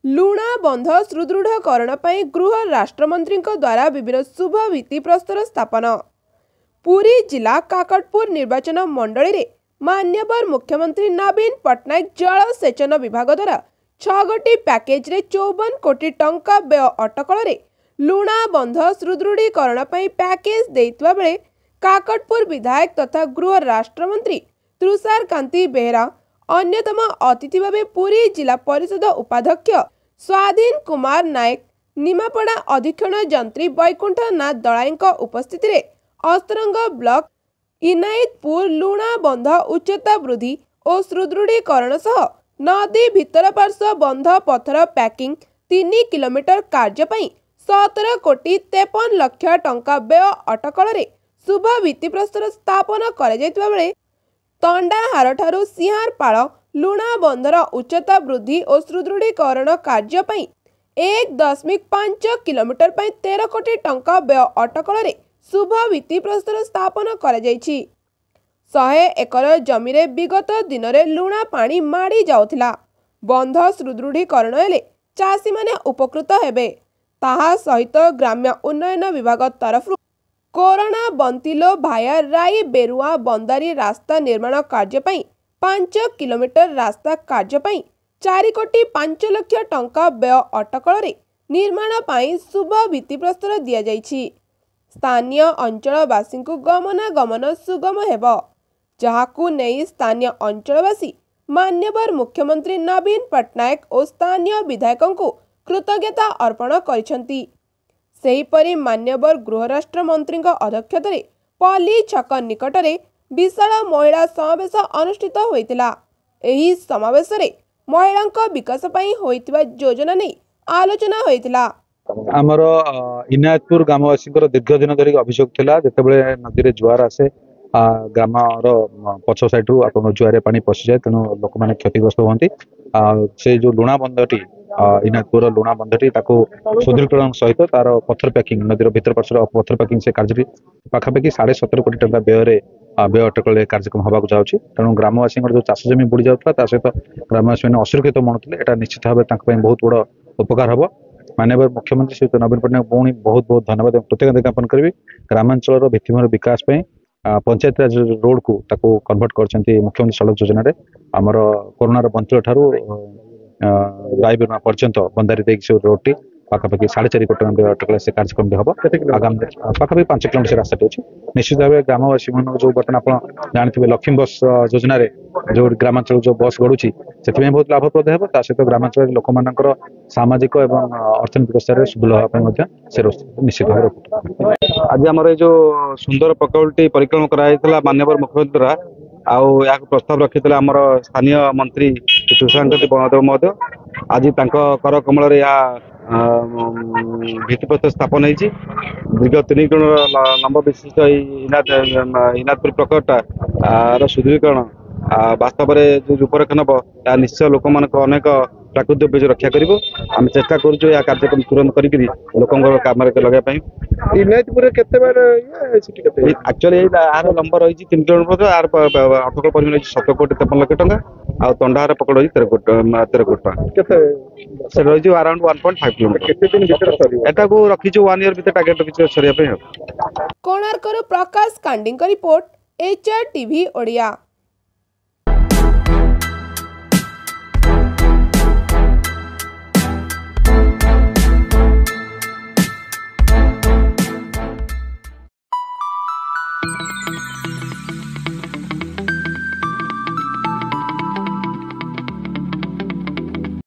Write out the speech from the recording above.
लुणा बंध सुदृढ़करण पर गृह राष्ट्रमंत्री द्वारा विभिन्न शुभ भित्तिप्रस्तर स्थापन। पुरी जिला काकटपुर निर्वाचन मंडली रे मान्यवर मुख्यमंत्री नवीन पट्टनायक जलसेचन विभाग द्वारा 6 गोटी पैकेज रे 54 कोटी टंका व्यय अटकल रे लुणा बंध सुदृढ़ीकरण पर पैकेज देइतबा बेले काकटपुर विधायक तथा गृह राष्ट्रमंत्री तुषार कांति बेहरा अन्यतम अतिथि भाव पुरी जिला परिषद उपाध्यक्ष स्वाधीन कुमार नायक निमापड़ा अधीक्षण जंत्री वैकुंठ नाथ दलाई उपस्थिति रे अस्तरंग ब्लॉक इनायतपुर लुणा बंध उच्चता वृद्धि और सुदृढ़ीकरण सह नदी भितर पार्श्व बंध पथर पैकिंग 3 किलोमीटर कार्य 17 कोटी 53 लाख टंका व्यय अटकल रे शुभ भित्तिप्रस्तर स्थापन कर तंडाहार ठारू सिंहारपाल लुणा बंधर उच्चता वृद्धि और सुदृढ़ीकरण कार्य 1.5 किलोमीटर 13 कोटी टंका व्यय अटकल रे शुभ भित्तिप्रस्तर स्थापन कर 100 एकर जमी रे विगत दिन रे लुणा पानी माड़ी जाउथिला। बंध सुदृढ़ीकरण हेले चाषी माने उपकृत हेबे। ताहा सहित ग्राम्य उन्नयन विभाग तरफ कोरोना बंतिलो भाया राई बेरुआ बंदारी रास्ता निर्माण कार्य 5 किलोमीटर रास्ता कार्य 4 कोटी 5 लाख टंका व्यय अटकल रे निर्माण पाई शुभ भित्तिप्रस्तर दिया जाइछि। स्थानीय अंचलवासी को गमनागमन सुगम हेब, जहाकु नहीं स्थानीय अंचलवासी मान्यवर मुख्यमंत्री नवीन पट्टनायक और स्थानीय विधायकों को कृतज्ञता अर्पण करिसेंती। सेहीपरि मान्यवर गृह राष्ट्र मंत्री अध्यक्षता पल्ली छक निकट में विशाल महिला समावेश अनुष्ठित होइतिला। एही समावेश रे महिलांक विकास पई होइतिबा योजना नहीं आलोचना होइतिला। आमर इनायतपुर ग्रामवासी दीर्घ दिन धरिक अभियोग थिला जेतेबेले नदी रे जुआर आसे ग्रामर पछ साइड रु जुआरे पानी पशि जाए तेणु लोक मैंने क्षतिग्रस्त होती। से जो लुणा बंधटी इनायतपुर लुणा बंधटी सुदृढ़ीकरण सहित तार पत्थर पैकिंग नदी भीतर पार्श्व पत्थर पैकिंग से कार्य पाखापाखि 17.5 कोटी टंका व्यय अटकल कार्यक्रम होगा जाऊँगी। तेणु ग्रामवासी जो चाष जमी बुड़ी जाता सहित ग्रामवासी मैंने असुरक्षित मणुले एटा निश्चित भाव बहुत बड़ उपकार हम। माननीय मुख्यमंत्री श्री नवीन पट्टनायक पुणी बहुत बहुत धन्यवाद कृतज्ञता ज्ञापन करी। ग्रामांचल भित्तिभूमि विकास पंचायत राज रोड को कन्वर्ट कर मुख्यमंत्री सड़क योजना रे आमर कोरोना बंचल ठारू रायबेरुआ पर्यंत बंदारी देखिए रोड टी पाखापाखि 4.5 कोटी टंका अटकल से कार्यक्रम हम। आगामी पाखापाखि 5 किलोमीटर रास्ता अच्छी निश्चित भाव ग्रामवासी जो बर्तमान आप जानते लक्ष्मी बस योजना जो ग्रामांचल जो बस गड़ुची से बहुत लाभप्रद है। सहित ग्रामांचल लोक मान सामाजिक और अर्थनैतिक स्तर में सुदृढ़ से निश्चित भाव। आज आम जो सुंदर प्रकल्पटी परिक्रम कराइला मान्यवर मुख्यमंत्री द्वारा या प्रस्ताव रखी आमर स्थानीय मंत्री तुषार कांति महोदय आज कर कमल भित्तिप्रस्तर स्थापन होती। दीर्घ 3 किलोमीटर लंब विशिष्ट इनायतपुर प्रकल्पटा सुदृढ़ीकरण वास्तव में जो रूपरेख नब निश्चय लोक मान अनेक प्राकृतिक विपର୍ଯ୍यय रक्षा कर आम चेष्टा करुँ या कार्यक्रम तुरंत कर लोक कम लगे। एक्चुअली यार लंब रही 3 किलोमीटर अटकल परिमाण 17 कोटी 53 लाख टंका आ तंडाहार पकड़ रही 13 कोटी से रही अराउंड 1.5 किलोमीटर एटा को रखी 1 ईयर भीतर टार्गेट रखी सरिया पे। Konark Prakash Kandi report HR TV Odia.